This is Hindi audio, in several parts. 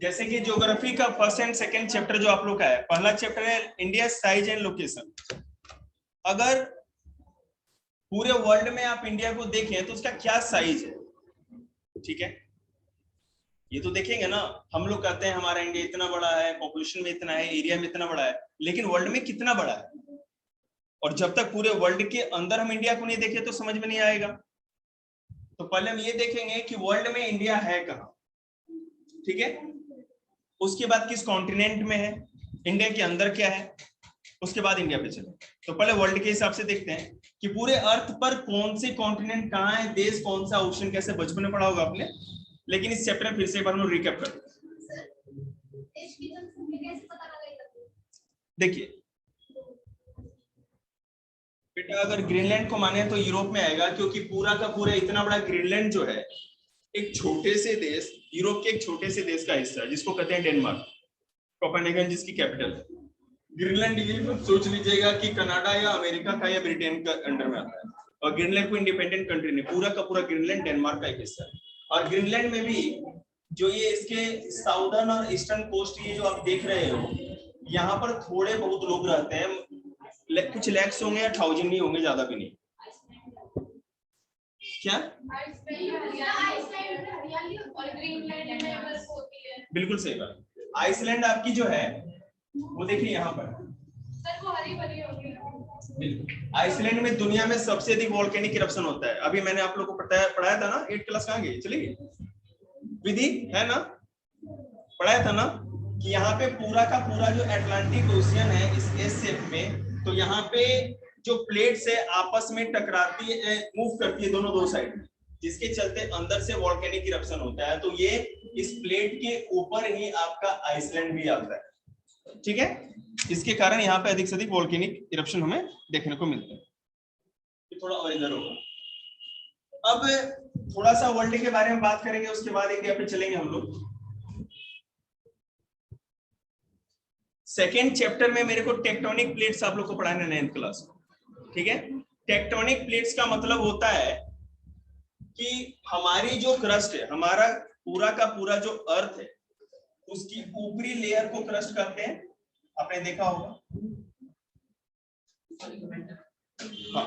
जैसे कि ज्योग्राफी का फर्स्ट एंड सेकंड चैप्टर जो आप लोग का है, पहला चैप्टर है इंडिया साइज एंड लोकेशन। अगर पूरे वर्ल्ड में आप इंडिया को देखें तो उसका क्या साइज है, ठीक है, ये तो देखेंगे ना। हम लोग कहते हैं हमारा इंडिया इतना बड़ा है, पॉपुलेशन में इतना है, एरिया में इतना बड़ा है, लेकिन वर्ल्ड में कितना बड़ा है? और जब तक पूरे वर्ल्ड के अंदर हम इंडिया को नहीं देखे तो समझ में नहीं आएगा। तो पहले हम ये देखेंगे कि वर्ल्ड में इंडिया है कहाँ, ठीक है, उसके बाद किस कॉन्टिनेंट में है, इंडिया के अंदर क्या है, उसके बाद इंडिया पे चले। तो पहले वर्ल्ड के हिसाब से देखते हैं कि पूरे अर्थ पर कौन से कॉन्टिनेंट कहाँ है, देश कौन सा, ओशन कैसे, बचपन में पढ़ा होगा आपने, लेकिन इस चैप्टर में फिर से एक बार हम रिकैप करते हैं। देखिए बेटा, अगर ग्रीनलैंड को माने तो यूरोप में आएगा, क्योंकि पूरा का पूरा इतना बड़ा ग्रीनलैंड जो है एक छोटे से देश, यूरोप के एक छोटे से देश का हिस्सा है जिसको कहते हैं डेनमार्क, कोपेनहेगन जिसकी कैपिटल है। ग्रीनलैंड ये सोच लीजिएगा कि कनाडा या अमेरिका का या ब्रिटेन का अंडर में आता है, और ग्रीनलैंड को इंडिपेंडेंट कंट्री नहीं, पूरा का पूरा ग्रीनलैंड डेनमार्क का एक हिस्सा है। और ग्रीनलैंड में भी जो ये इसके साउदर्न और ईस्टर्न कोस्ट, ये जो आप देख रहे हो, यहाँ पर थोड़े बहुत लोग रहते हैं, कुछ लैक्स होंगे या 1000 नहीं होंगे, ज्यादा भी नहीं। क्या बिल्कुल सही बात। आइसलैंड आपकी जो है वो देखिए यहाँ पर, आइसलैंड में दुनिया में सबसे अधिक वोल्केनिक इरप्शन होता है। अभी मैंने आप लोग को पढ़ाया था ना, 8 क्लास कहाँ गई, चलिए विधि है ना, पढ़ाया था ना कि यहाँ पे पूरा का पूरा जो अटलांटिक ओशियन है इस एस शेप में, तो यहाँ पे जो प्लेट्स है आपस में टकराती है, मूव करती है दोनों दो साइड, जिसके चलते अंदर से वोल्केनिक इरप्शन होता है। तो ये इस प्लेट के ऊपर ही आपका आइसलैंड भी आता है, ठीक है, इसके कारण यहाँ पे अधिक से अधिक वोल्केनिक इरप्शन हमें देखने को मिलता है। थोड़ा और इधर होगा। अब थोड़ा सा वर्ल्ड के बारे में बात करेंगे, उसके बाद इंडिया पे चलेंगे हम लोग। सेकेंड चैप्टर में मेरे को टेक्टोनिक प्लेट्स आप लोग को पढ़ाना है 9th क्लास में, ठीक है। टेक्टोनिक प्लेट्स का मतलब होता है कि हमारी जो क्रस्ट है, हमारा पूरा का पूरा जो अर्थ है, उसकी ऊपरी लेयर को क्रस्ट कहते हैं, आपने देखा होगा। हाँ,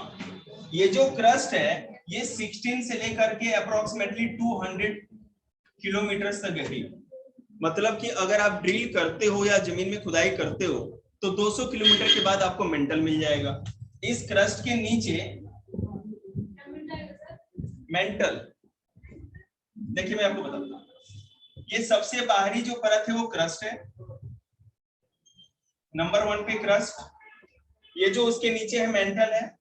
ये जो क्रस्ट है ये 16 से लेकर के अप्रोक्सीमेटली 200 किलोमीटर तक गहरी, मतलब कि अगर आप ड्रिल करते हो या जमीन में खुदाई करते हो तो 200 किलोमीटर के बाद आपको मेंटल मिल जाएगा। इस क्रस्ट के नीचे मेंटल, देखिए मैं आपको बताता हूँ, ये सबसे बाहरी जो परत है वो क्रस्ट है, नंबर 1 पे क्रस्ट, ये जो उसके नीचे है मेंटल है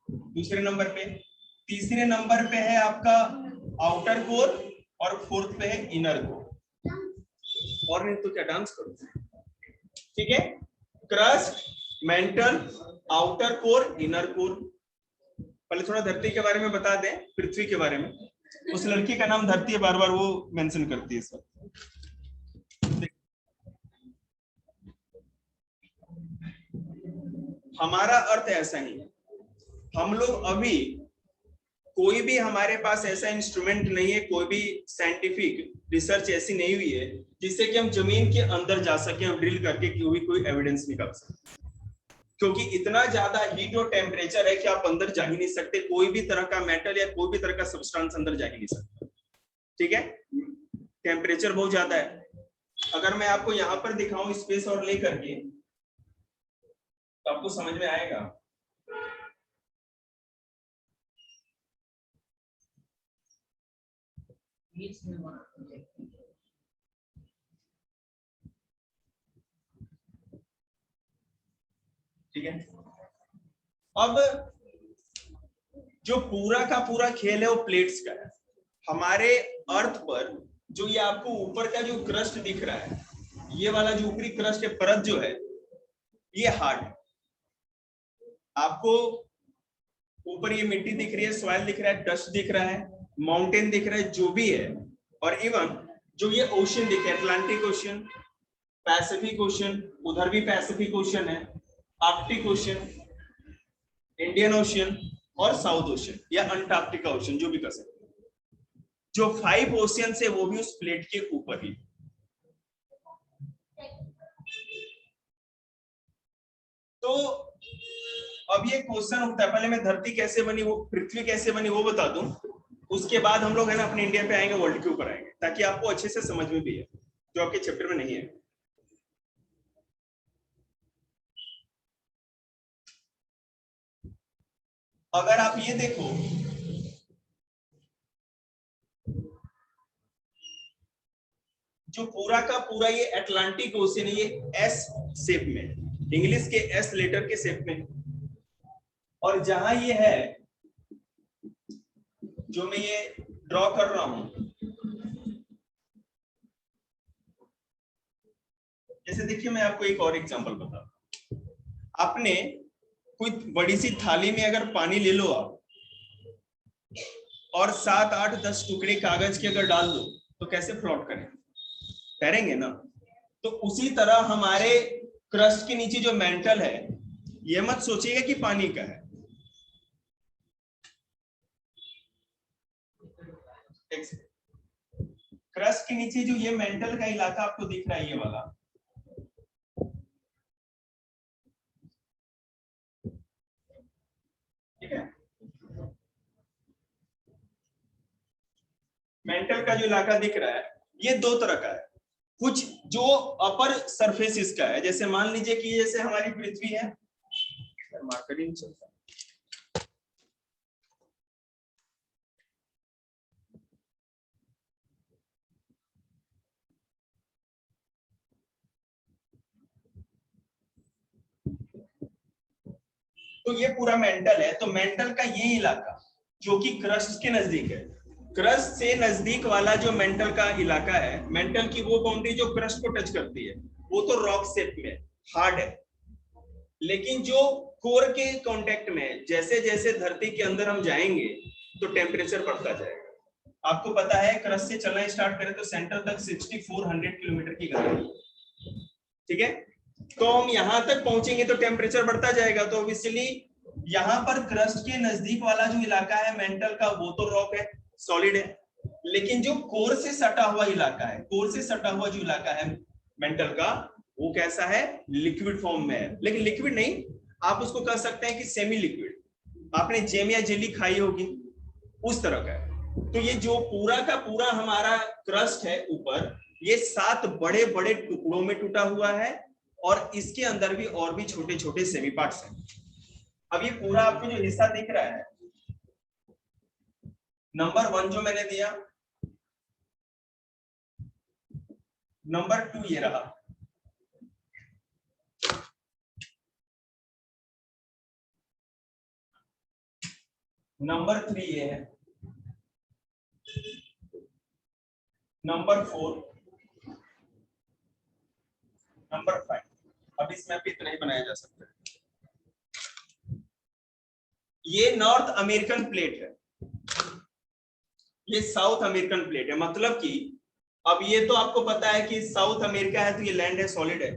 दूसरे नंबर पे, तीसरे नंबर पे है आपका आउटर कोर, और 4th पे है इनर कोर। और नहीं तो क्या डांस करो, ठीक है, crust, mental, outer core, inner core. पहले थोड़ा धरती के बारे में बता दें, पृथ्वी के बारे में। उस लड़की का नाम धरती है, बार बार वो मेंशन करती है सब। हमारा अर्थ ऐसा ही है, हम लोग अभी कोई भी हमारे पास ऐसा इंस्ट्रूमेंट नहीं है, कोई भी साइंटिफिक रिसर्च ऐसी नहीं हुई है जिससे कि हम जमीन के अंदर जा सके और ड्रिल करके कोई एविडेंस निकाल सके, क्योंकि इतना ज्यादा हीट और टेम्परेचर है कि आप अंदर जा ही नहीं सकते, कोई भी तरह का मेटल या कोई भी तरह का सब्सटेंस अंदर जा ही नहीं सकता, ठीक है, टेम्परेचर बहुत ज्यादा है। अगर मैं आपको यहाँ पर दिखाऊं स्पेस और लेकर के, तो आपको समझ में आएगा। ठीक है, अब जो पूरा का पूरा खेल है वो प्लेट्स का है। हमारे अर्थ पर जो ये आपको ऊपर का जो क्रस्ट दिख रहा है, ये वाला जो ऊपरी क्रस्ट है, परत जो है, ये हार्ड है। आपको ऊपर ये मिट्टी दिख रही है, सॉइल दिख रहा है, डस्ट दिख रहा है, माउंटेन दिख रहा है, जो भी है, और इवन जो ये ओशन दिख रहा है, अटलांटिक ओशन, पैसिफिक ओशन, उधर भी पैसिफिक ओशन है, आर्कटिक ओशन, इंडियन ओशन और साउथ ओशन या अंटार्कटिका ओशन, जो भी कर सकते हैं। जो 5 ओशियन है वो भी उस प्लेट के ऊपर ही। तो अब ये क्वेश्चन उठता है, पहले मैं धरती कैसे बनी, वो पृथ्वी कैसे बनी वो बता दूं, उसके बाद हम लोग है ना अपने इंडिया पे आएंगे, वर्ल्ड के ऊपर आएंगे, ताकि आपको अच्छे से समझ में भी है जो आपके चैप्टर में नहीं है। अगर आप ये देखो, जो पूरा का पूरा ये अटलांटिक ओशियन है, ये एस शेप में, इंग्लिश के एस लेटर के शेप में, और जहां ये है जो मैं ये ड्रॉ कर रहा हूं, जैसे देखिए मैं आपको एक और एग्जांपल बताता हूं। आपने कोई बड़ी सी थाली में अगर पानी ले लो आप, और 7, 8, 10 टुकड़े कागज के अगर डाल दो, तो कैसे फ्लोट करें, तैरेंगे ना। तो उसी तरह हमारे क्रस्ट के नीचे जो मेंटल है, ये मत सोचिएगा कि पानी का है। क्रस्ट के नीचे जो ये मेंटल का इलाका आपको दिख रहा है, ये वाला, ठीक है, मेंटल का जो इलाका दिख रहा है, ये दो तरह का है। कुछ जो अपर सरफेस इसका है, जैसे मान लीजिए कि जैसे हमारी पृथ्वी है, मार्करिंग चलता है, तो ये पूरा मेंटल है। तो मेंटल का ये इलाका जो कि क्रस्ट के नजदीक है, क्रस्ट से नजदीक वाला जो मेंटल का इलाका है, मेंटल की वो बाउंड्री जो क्रस्ट को टच करती है, वो तो रॉक शेप में हार्ड है। लेकिन जो कोर के कांटेक्ट में, जैसे जैसे धरती के अंदर हम जाएंगे तो टेम्परेचर बढ़ता जाएगा। आपको पता है क्रस्ट से चलना स्टार्ट करें तो सेंटर तक 6400 किलोमीटर की गति, ठीक है। तो हम यहां तक पहुंचेंगे तो टेम्परेचर बढ़ता जाएगा। तो ऑब्वियसली यहाँ पर क्रस्ट के नजदीक वाला जो इलाका है मेंटल का, वो तो रॉक है, सॉलिड है। लेकिन जो कोर से सटा हुआ इलाका है, कोर से सटा हुआ जो इलाका है मेंटल का, वो कैसा है, लिक्विड फॉर्म में है। लेकिन लिक्विड नहीं, आप उसको कह सकते हैं कि सेमी लिक्विड। आपने जेम या जेली खाई होगी, उस तरह का है। तो ये जो पूरा का पूरा हमारा क्रस्ट है ऊपर, ये 7 बड़े बड़े टुकड़ों में टूटा हुआ है, और इसके अंदर भी और भी छोटे छोटे सेमी पार्ट्स हैं। अब ये पूरा आपको जो हिस्सा दिख रहा है, नंबर 1 जो मैंने दिया, नंबर 2 ये रहा, नंबर 3 ये है, नंबर 4, नंबर 5। अब इसमें भी इतना ही बनाया जा सकता है। ये नॉर्थ अमेरिकन प्लेट है, ये साउथ अमेरिकन प्लेट है। मतलब कि अब ये तो आपको पता है कि साउथ अमेरिका है तो ये लैंड है, सॉलिड है।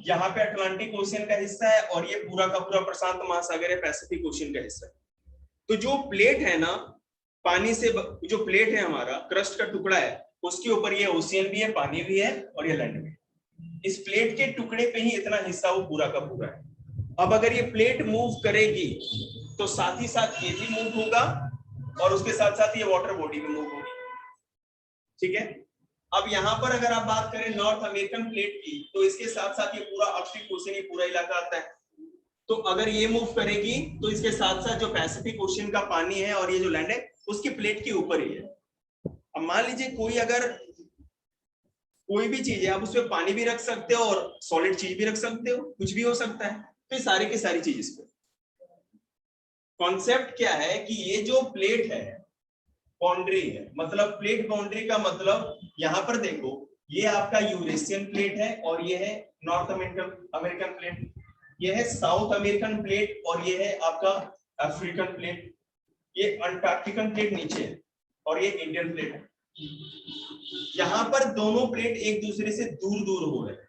यहाँ पे अटलांटिक ओशियन का हिस्सा है, और ये पूरा का पूरा प्रशांत महासागर है, पैसिफिक ओशियन का हिस्सा है। तो जो प्लेट है ना, पानी से जो प्लेट है हमारा क्रस्ट का टुकड़ा है, उसके ऊपर ये ओशियन भी है, पानी भी है, और ये लैंड भी है। इस प्लेट के टुकड़े पे ही इतना हिस्सा वो पूरा का पूरा है। अब अगर ये प्लेट मूव करेगी तो साथ ही साथ ये भी मूव होगा, और उसके साथ साथ ये वाटर बॉडी भी मूव होगी, ठीक है। अब यहाँ पर अगर आप बात करें नॉर्थ अमेरिकन प्लेट की, तो इसके साथ साथ ये पूरा आर्कटिक ओशियन, ये पूरा इलाका आता है। तो अगर ये मूव करेगी तो इसके साथ साथ जो पैसिफिक ओशियन का पानी है और ये जो लैंड है, उसकी प्लेट के ऊपर ही है। अब मान लीजिए कोई अगर कोई भी चीज है, आप उसमें पानी भी रख सकते हो और सॉलिड चीज भी रख सकते हो, कुछ भी हो सकता है। तो ये सारी की सारी चीज इसमें। कॉन्सेप्ट क्या है कि ये जो प्लेट है बाउंड्री है, मतलब प्लेट बाउंड्री का मतलब यहाँ पर देखो, ये आपका यूरेशियन प्लेट है, और ये है नॉर्थ अमेरिकन प्लेट, ये है साउथ अमेरिकन प्लेट, और ये है आपका अफ्रीकन प्लेट, ये अंटार्कटिकन प्लेट नीचे है, और ये इंडियन प्लेट है। यहाँ पर दोनों प्लेट एक दूसरे से दूर दूर हो रहे हैं,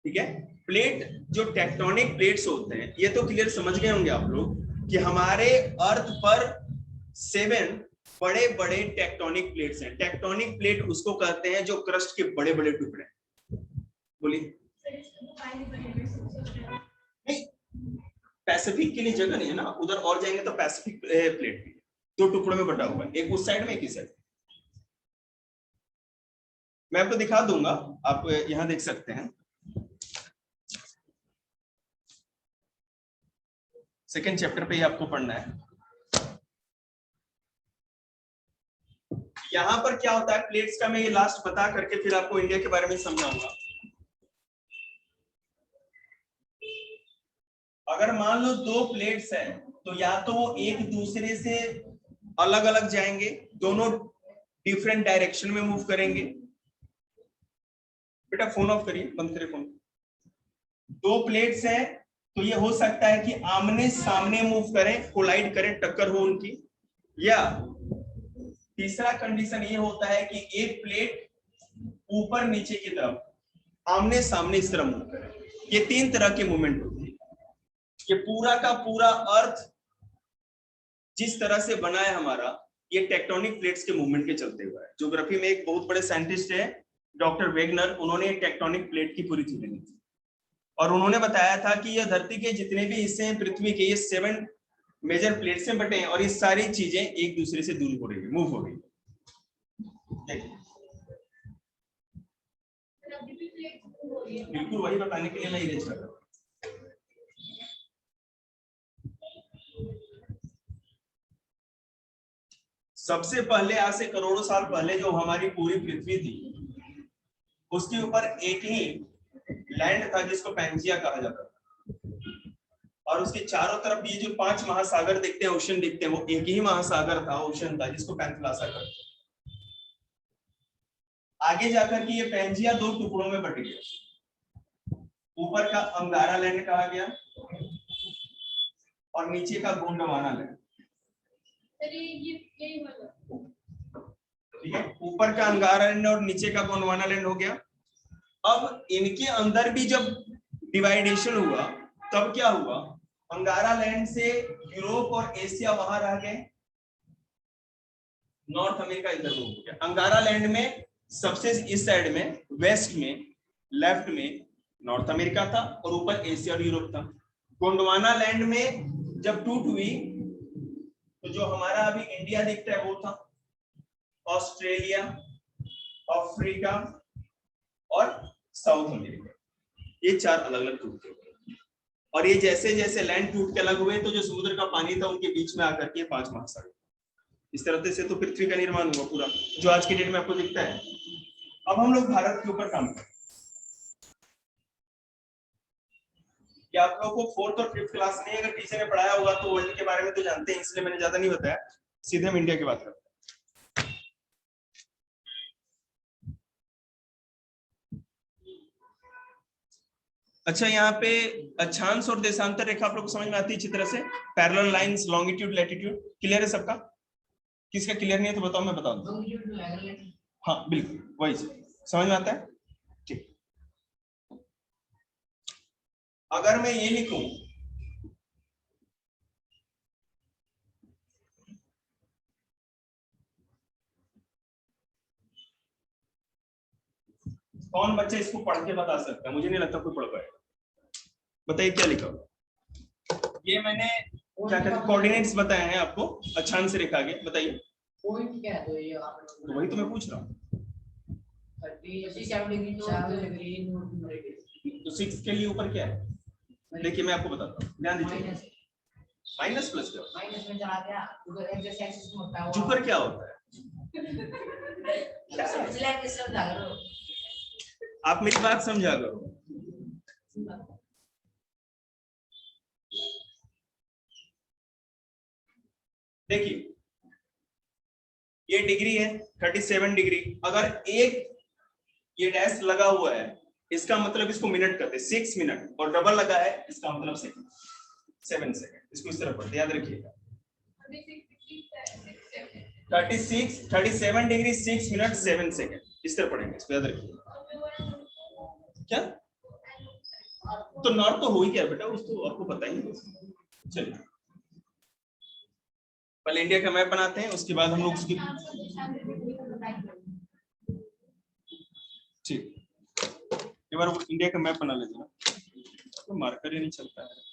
ठीक है। प्लेट जो टेक्टोनिक प्लेट्स होते हैं, ये तो क्लियर समझ गए होंगे आप लोग कि हमारे अर्थ पर 7 बड़े बड़े टेक्टोनिक प्लेट्स हैं। टेक्टोनिक प्लेट उसको कहते हैं जो क्रस्ट के बड़े बड़े टुकड़े। बोलिए। नहीं, पैसिफिक के लिए जगह नहीं है ना, उधर और जाएंगे तो पैसिफिक प्लेट भी दो टुकड़ों में बटा हुआ है, एक उस साइड में एक इस साइड। मैं आपको दिखा दूंगा, आप यहां देख सकते हैं। सेकेंड चैप्टर पे ही आपको पढ़ना है। यहां पर क्या होता है प्लेट्स का, मैं ये लास्ट बता करके फिर आपको इंडिया के बारे में समझाऊंगा। अगर मान लो दो प्लेट्स हैं तो या तो वो एक दूसरे से अलग अलग जाएंगे, दोनों डिफरेंट डायरेक्शन में मूव करेंगे। बेटा फोन ऑफ करिए, बंद करिए फोन। दो प्लेट्स हैं तो ये हो सकता है कि आमने सामने मूव करें, कोलाइड करें, टक्कर हो उनकी। या तीसरा कंडीशन ये होता है कि एक प्लेट ऊपर नीचे की तरफ आमने सामने इस तरह मूव करे। ये तीन तरह के मूवमेंट होते हैं। ये पूरा का पूरा अर्थ जिस तरह से बना है हमारा, ये टेक्टोनिक प्लेट्स के मूवमेंट के चलते हुआ है। ज्योग्राफी में एक बहुत बड़े साइंटिस्ट है डॉक्टर वेगनर, उन्होंने टेक्टोनिक प्लेट की पूरी थ्योरी दी थी और उन्होंने बताया था कि यह धरती के जितने भी हिस्से हैं पृथ्वी के, ये 7 मेजर प्लेट्स में बटे हैं और ये सारी चीजें एक दूसरे से दूर हो रही है, मूव हो रही है। बिल्कुल वही बताने के लिए मैं इरेज कर रहा हूं। सबसे पहले आज से करोड़ों साल पहले जो हमारी पूरी पृथ्वी थी, उसके ऊपर एक ही लैंड था जिसको पैंजिया कहा जाता था और उसके चारों तरफ ये जो 5 महासागर दिखते हैं, ओशन दिखते हैं, वो एक ही महासागर था, ओशन था, जिसको पैंथला सागर। आगे जाकर के ये पैंजिया 2 टुकड़ों में बट गया। ऊपर का अंगारा लैंड कहा गया और नीचे का गोंडवाना लैंड। ठीक है, ऊपर का अंगारा लैंड और नीचे का गोंडवाना लैंड हो गया। अब इनके अंदर भी जब डिवाइडेशन हुआ तब क्या हुआ, अंगारा लैंड से यूरोप और एशिया वहां रह गए, नॉर्थ अमेरिका इधर हो गया। अंगारा लैंड में सबसे इस साइड में वेस्ट में लेफ्ट में नॉर्थ अमेरिका था और ऊपर एशिया और यूरोप था। गोंडवाना लैंड में जब टूट हुई तो जो हमारा अभी इंडिया दिखता है वो था, ऑस्ट्रेलिया, अफ्रीका और साउथ अमेरिका, ये 4 अलग अलग टूट गए। और ये जैसे जैसे लैंड टूट के अलग हुए तो जो समुद्र का पानी था उनके बीच में आकर के 5 महासागर, इस तरह से तो पृथ्वी का निर्माण हुआ पूरा, जो आज की डेट में आपको दिखता है। अब हम लोग भारत के ऊपर काम करें। क्या आप लोगों को 4th और 5th क्लास में अगर टीचर ने पढ़ाया होगा तो वर्ल्ड के बारे में तो जानते हैं, इसलिए मैंने ज्यादा नहीं बताया, सीधे हम इंडिया की बात करते हैं। अच्छा, यहाँ पे अक्षांश और देशांतर रेखा आप लोग को समझ में आती है अच्छी तरह से, parallel lines, longitude, latitude, clear है सबका? किसका क्लियर नहीं है तो बताओ, मैं बता दूं। हाँ बिल्कुल वही समझ में आता है। ठीक, अगर मैं ये लिखूं कौन बच्चा इसको पढ़ के बता सकता है? मुझे नहीं लगता कोई पढ़ पाएगा। बताइए क्या लिखा? ये मैंने क्या कहते हैं कोऑर्डिनेट्स बताए हैं आपको, अक्षांश रेखा के। बताइए पॉइंट क्या है? तो ये तो वही तो मैं पूछ रहा हूँ। 6 के लिए ऊपर क्या है? देखिए मैं आपको बताता हूँ, ध्यान दीजिए। माइनस प्लस क्या? माइनस में चला गया, उधर एक्स एक्सिस में होता है। जुकर क्या होता है? आप मेरी बात समझा करो। देखिए ये डिग्री है 37 डिग्री, अगर एक ये डैश लगा हुआ है इसका मतलब इसको मिनट करते हैं 6 मिनट, और डबल लगा है इसका मतलब सेकंड, 7 सेकंड। इसको इस तरह पढ़ते याद रखिएगा। 37 डिग्री 6 मिनट 7 सेकंड, इस तरह पढ़ेंगे, इसको याद रखिएगा। क्या तो नॉर्थ तो हो ही क्या बेटा, उसको आपको पता ही नहीं। चलिए पहले इंडिया का मैप बनाते हैं, उसके बाद हम लोग उसकी ठीक एक बार वो इंडिया का मैप बना लेते ना, तो मार्कर ही नहीं चलता है।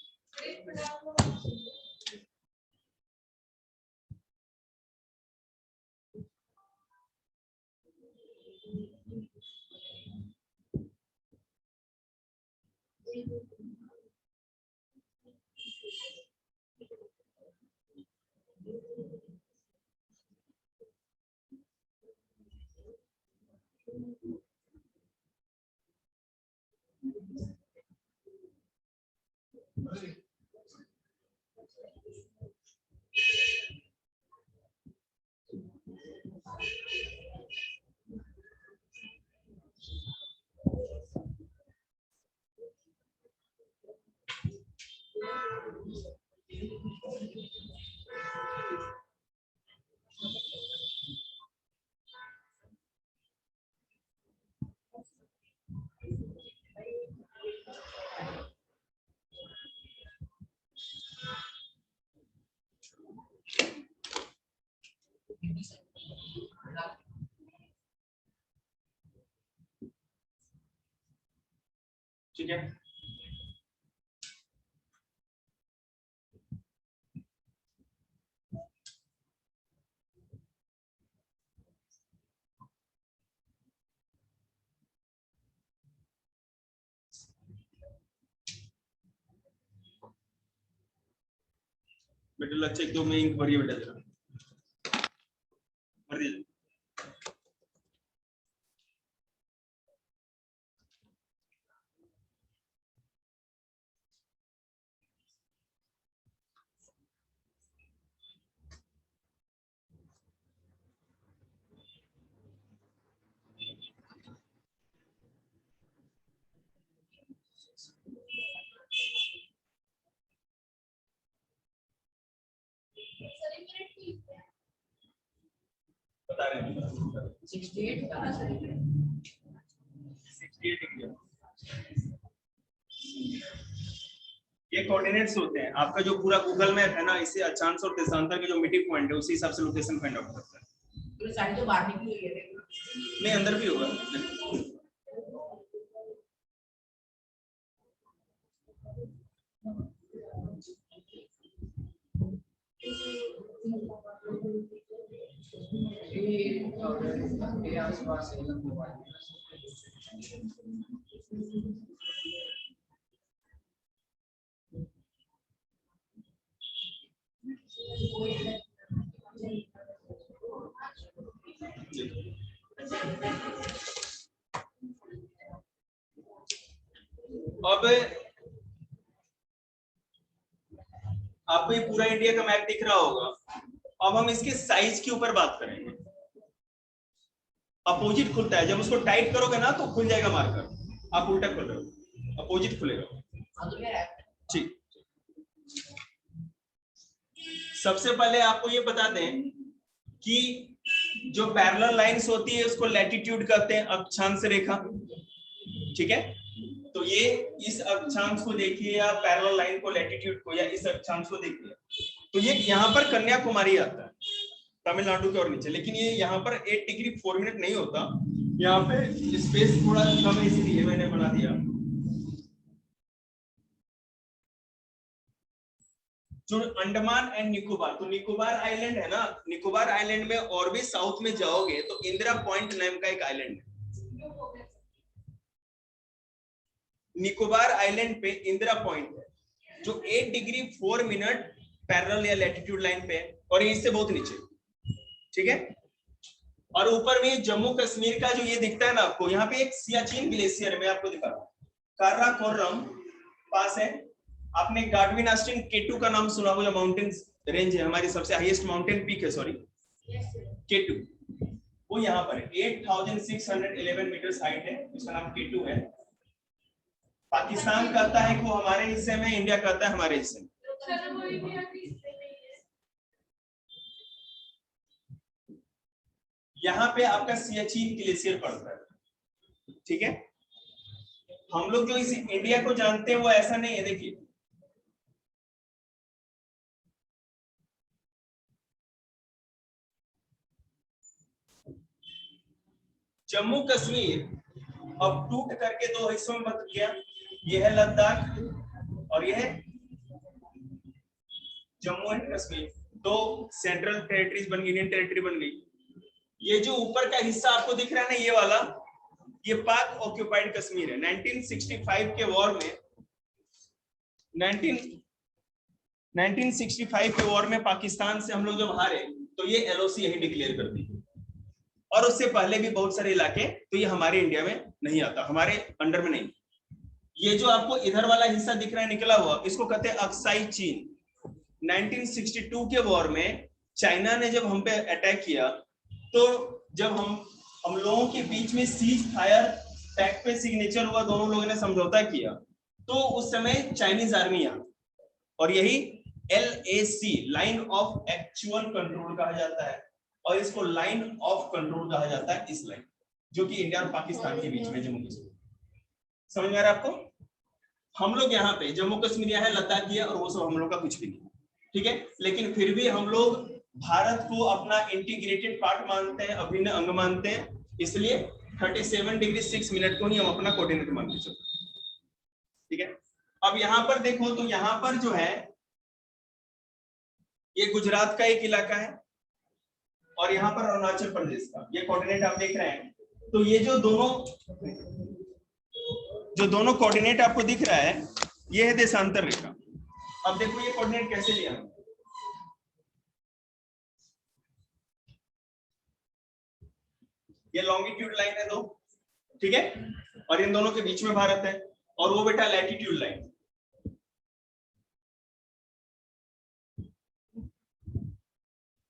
ठीक है, बेटा लच्छे एक दो में इंक भरिए बेटा, जरा भर दीजिए। बता रहे हैं 68 कहाँ से लिखे? 68 इंडिया। ये कोऑर्डिनेट्स होते हैं, आपका जो पूरा गूगल मैप है ना, इसे अक्षांश और देशांतर के जो मीटिंग पॉइंट है उसी हिसाब से लोकेशन फाइंड आउट करता है। तो साइड तो बाहर निकली हुई है। नहीं, अंदर भी होगा। ये आसपास है ना। अब आपको ये पूरा इंडिया का मैप दिख रहा होगा। अब हम इसके साइज के ऊपर बात करेंगे। अपोजिट खुलता है, जब उसको टाइट करोगे ना तो खुल जाएगा मार्कर। आप उल्टा खोल रहे हो, अपोजिट खुलेगा। ठीक, सबसे पहले आपको ये बता दें कि जो पैरेलल लाइंस होती है उसको लैटिट्यूड कहते हैं, अक्षांश रेखा। ठीक है, तो ये इस अक्षांश को देखिए या पैरेलल लाइन को, लैटिट्यूड को, या इस अक्षांश को देखिए, तो ये यहाँ पर कन्याकुमारी आता है, तमिलनाडु के और नीचे। लेकिन ये यहाँ पर 8 डिग्री 4 मिनट नहीं होता, यहाँ पे स्पेस थोड़ा कम है, इसलिए मैंने बना दिया। जो अंडमान एंड निकोबार, तो निकोबार आइलैंड है ना, निकोबार आइलैंड में और भी साउथ में जाओगे तो इंदिरा पॉइंट नाम का एक आइलैंड है। निकोबार आइलैंड पे इंदिरा पॉइंट है जो 8 डिग्री 4 मिनट पैरेलल या लैटिट्यूड लाइन पे है, और इससे बहुत नीचे। ठीक है, और ऊपर में जम्मू कश्मीर का जो ये दिखता है ना आपको, यहाँ पे एक सियाचिन ग्लेशियर में आपको दिखा रहा हूं, काराकोरम पास है। आपने गाडविन ऑस्टिन केटू का नाम सुना होगा, माउंटेन रेंज है, हमारी सबसे हाईएस्ट माउंटेन पीक है, सॉरी केटू, वो यहाँ पर है। 8611 मीटर हाइट है, उसका नाम केटू है। पाकिस्तान कहता है कि वो हमारे हिस्से में, इंडिया कहता है हमारे हिस्से में। यहाँ पे आपका सियाचिन ग्लेशियर पड़ता है। ठीक है, हम लोग जो इस इंडिया को जानते हैं वो ऐसा नहीं है। देखिए जम्मू कश्मीर अब टूट करके दो हिस्सों में बट गया, ये है लद्दाख और ये है जम्मू एंड कश्मीर। दो सेंट्रल टेरिटरीज बन गई, इंडियन टेरिटरी बन गई। ये जो ऊपर का हिस्सा आपको दिख रहा है ना, ये वाला, ये पाक ऑक्यूपाइड कश्मीर है। 1965 के वॉर में 1965 के वॉर में पाकिस्तान से हम लोग जब हारे तो ये एलओसी यही डिक्लेयर कर दी, और उससे पहले भी बहुत सारे इलाके, तो ये हमारे इंडिया में नहीं आता, हमारे अंडर में नहीं। ये जो आपको इधर वाला हिस्सा दिख रहा है निकला हुआ, इसको कहते हैं अक्साई चीन। 1962 के वॉर में चाइना ने जब हम पे अटैक किया, तो जब हम लोगों के बीच में सीज फायर पैक्ट पे सिग्नेचर हुआ, दोनों लोगों ने समझौता किया, तो उस समय चाइनीज आर्मी यहाँ, और यही LAC line of actual control कहा जाता है, और इसको लाइन ऑफ कंट्रोल कहा जाता है इस लाइन जो कि इंडिया और पाकिस्तान के बीच में जम्मू कश्मीर। समझ में आ रहा है आपको? हम लोग यहाँ पे जम्मू कश्मीर है, लद्दाख है, और वो सब हम लोग का कुछ भी नहीं, ठीक है। लेकिन फिर भी हम लोग भारत को अपना इंटीग्रेटेड पार्ट मानते हैं, अभिन्न अंग मानते हैं, इसलिए 37 डिग्री 6 मिनट को ही हम अपना कोऑर्डिनेट मानते चलते हैं, ठीक है। अब यहाँ पर देखो तो यहाँ पर जो है ये गुजरात का एक इलाका है, और यहाँ पर अरुणाचल प्रदेश का, ये कोऑर्डिनेट आप देख रहे हैं। तो ये जो दोनों कोऑर्डिनेट आपको दिख रहा है, ये है देशांतर रेखा। अब देखो ये कोऑर्डिनेट कैसे लिया, ये लॉन्गिट्यूड लाइन है दो, ठीक है, और इन दोनों के बीच में भारत है, और वो बेटा लैटिट्यूड लाइन,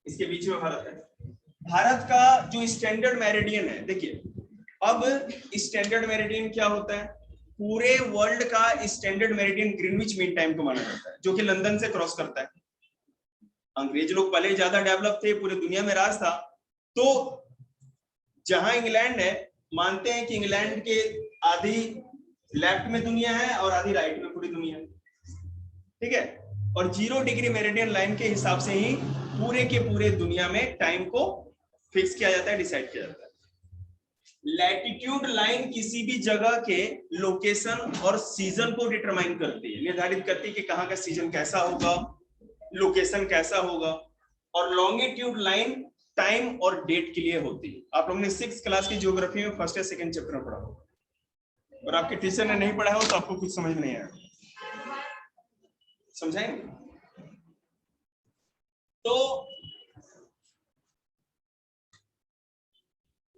इसके बीच में भारत है। भारत का जो स्टैंडर्ड मेरिडियन है, देखिए अब स्टैंडर्ड मेरिडियन क्या होता है, पूरे वर्ल्ड का standard meridian Greenwich mean time को माना जाता है, जो कि लंदन से क्रॉस करता है। अंग्रेज लोग पहले ज्यादा डेवलप थे, पूरे दुनिया में राज था, तो जहां इंग्लैंड है, मानते हैं कि इंग्लैंड के आधी लेफ्ट में दुनिया है और आधी राइट में पूरी दुनिया है, ठीक है। और 0 डिग्री मेरिडियन लाइन के हिसाब से ही पूरे के पूरे दुनिया में टाइम को फिक्स किया जाता है, डिसाइड किया जाता है। लैटिट्यूड लाइन किसी भी जगह के लोकेशन और सीजन को डिटरमाइन करती है, निर्धारित करती है कि कहाँ का सीजन कैसा होगा, लोकेशन कैसा होगा। और लॉन्गिट्यूड लाइन टाइम और डेट के लिए होती है। आप लोगों ने 6th क्लास की ज्योग्राफी में फर्स्ट या सेकंड चैप्टर में पढ़ा होगा, और आपके टीचर ने नहीं पढ़ा हो तो आपको कुछ समझ में नहीं आया, समझाएंगे? तो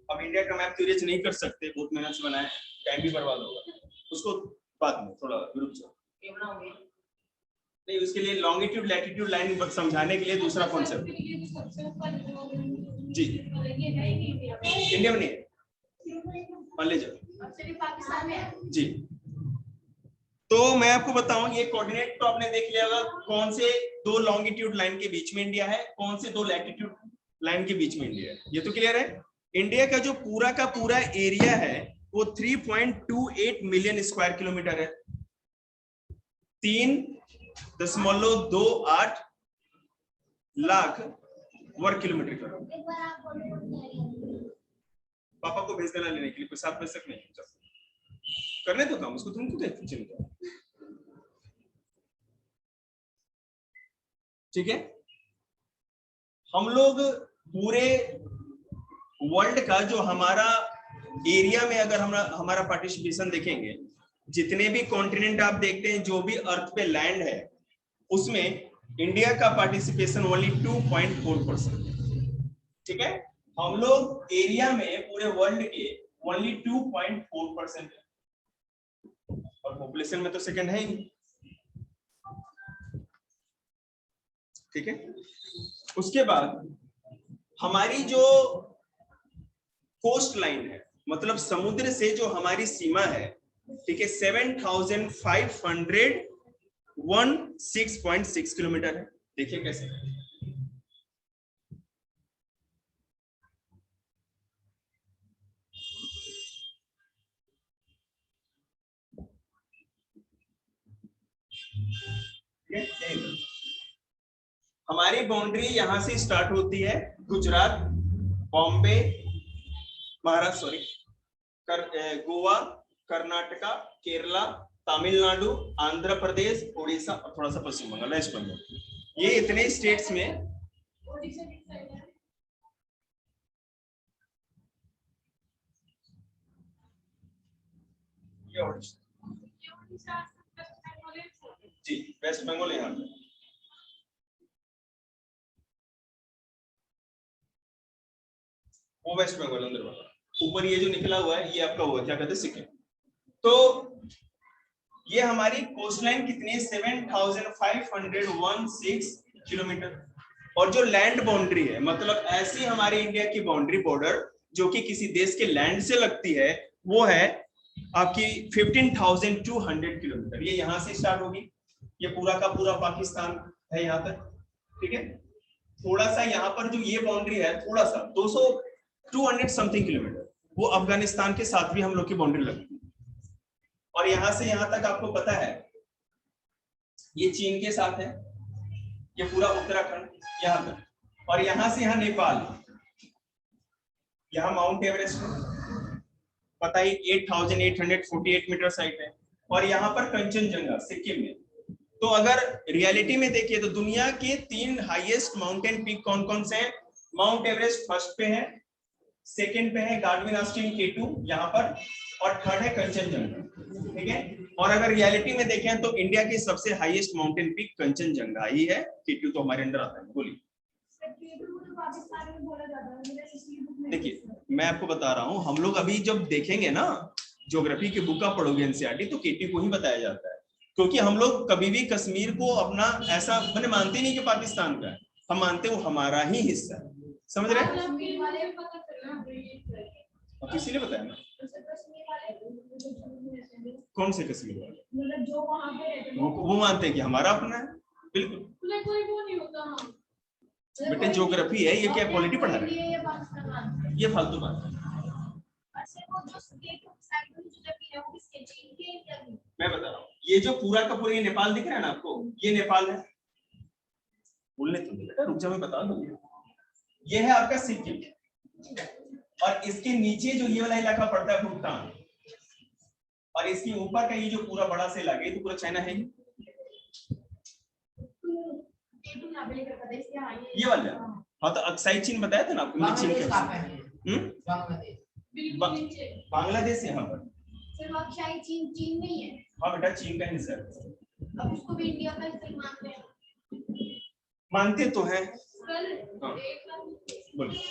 अब इंडिया का मैप तो नहीं कर सकते, बहुत मेहनत से बनाए, टाइम भी बर्बाद होगा, उसको बाद में थोड़ा ग्रुप से नहीं, उसके लिए लॉन्गिट्यूड लैटिट्यूड लाइन समझाने के लिए दूसरा कॉन्सेप्ट जी, इंडिया में नहीं है, मान लीजिए पाकिस्तान में जी। तो मैं आपको बताऊं, ये कोऑर्डिनेट तो आपने देख लिया होगा, कौन से 2 लॉन्गिट्यूड लाइन के बीच में इंडिया है, कौन से 2 लैटिट्यूड लाइन के बीच में इंडिया है, ये तो क्लियर है। इंडिया का जो पूरा का पूरा एरिया है वो 3.28 मिलियन स्क्वायर किलोमीटर है, 3.28 लाख वर्ग किलोमीटर का। पापा को भेज देना लेने के लिए, कोई 7 बजे तक नहीं, करने तो काम उसको, तुमको देख चिंता, ठीक है। हम लोग पूरे वर्ल्ड का जो हमारा एरिया में अगर हम हमारा पार्टिसिपेशन देखेंगे, जितने भी कॉन्टिनेंट आप देखते हैं, जो भी अर्थ पे लैंड है, उसमें इंडिया का पार्टिसिपेशन ओनली 2.4%, ठीक है। हम लोग एरिया में पूरे वर्ल्ड के ओनली 2.4% है, और पॉपुलेशन में तो सेकंड है ही, ठीक है। उसके बाद हमारी जो कोस्ट लाइन है, मतलब समुद्र से जो हमारी सीमा है, ठीक है, 7,516.6 किलोमीटर है। देखिए कैसे, हमारी बाउंड्री यहां से स्टार्ट होती है, गुजरात, बॉम्बे, महाराष्ट्र, सॉरी गोवा, कर्नाटका, केरला, तमिलनाडु, आंध्र प्रदेश, उड़ीसा और थोड़ा सा पश्चिम बंगाल, वेस्ट बंगाल, ये इतने स्टेट्स में जी वेस्ट बंगाल यहाँ पे वो वेस्ट बंगाल अंदर वाला, ऊपर ये जो निकला हुआ है ये आपका हुआ क्या कहते हैं सिक्किम। तो ये हमारी कोस्ट लाइन कितनी है 7516 किलोमीटर, और जो लैंड बाउंड्री है मतलब ऐसी हमारी इंडिया की बाउंड्री बॉर्डर जो कि किसी देश के लैंड से लगती है वो है आपकी 15,200 किलोमीटर। ये यहाँ से स्टार्ट होगी, ये पूरा का पूरा पाकिस्तान है यहाँ तक, ठीक है। थोड़ा सा यहाँ पर जो ये बाउंड्री है थोड़ा सा 200 समथिंग किलोमीटर वो अफगानिस्तान के साथ भी हम लोग की बाउंड्री लगती है। और यहाँ से यहाँ तक आपको पता है ये चीन के साथ है, ये पूरा उत्तराखंड यहाँ तक, और यहाँ से यहाँ नेपाल, यहाँ माउंट एवरेस्ट पता ही 8,848 मीटर हाइट है, और यहाँ पर कंचनजंगा सिक्किम में। तो अगर रियलिटी में देखिए तो दुनिया के 3 हाईएस्ट माउंटेन पीक कौन कौन से हैं? माउंट एवरेस्ट फर्स्ट पे है, सेकंड पे है गार्डविन ऑस्टिन K2 यहाँ पर, और थर्ड है कंचनजंगा, ठीक है। और अगर रियलिटी में देखें तो इंडिया की सबसे हाईएस्ट माउंटेन पीक कंचनजंगा ही है, K2 तो हमारे अंदर आता है। बोलिए। देखिए मैं आपको बता रहा हूँ, हम लोग अभी जब देखेंगे ना ज्योग्राफी की बुक का पढ़ोगे एनसीईआरटी तो K2 को ही बताया जाता है, क्योंकि हम लोग कभी भी कश्मीर को अपना ऐसा मैंने मानते नहीं कि पाकिस्तान का है, हम मानते वो हमारा ही हिस्सा है, समझ रहे हैं? किसी ने बताया ना कौन से कश्मीर वाले, मतलब जो वहां पे रहते हैं वो मानते हैं कि हमारा अपना है। बिल्कुल कोई वो नहीं होता। बेटे ज्योग्राफी है, ये क्या पॉलिटी पढ़ा रहे हैं? ये फालतू बात है। मैं बता रहा हूँ ये जो पूरा का पूरा ये नेपाल दिख रहा है ना आपको, ये नेपाल है, बोलने तो बेटा रुक जा मैं बता दूंगा। ये है आपका सिक्किम, और इसके नीचे जो ये वाला इलाका पड़ता है भूटान, और इसके ऊपर का ये जो पूरा बड़ा से इलाका है तो पूरा चाइना है ये वाला। हाँ तो अक्साई चीन बताया था ना आपको, मैंने चीन बांग्लादेश यहाँ पर चीन नहीं है। हाँ बेटा चीन का हिस्सा है, अब उसको भी इंडिया का हिस्सा मानते हैं। मानते तो हैं। हाँ। बोलिए।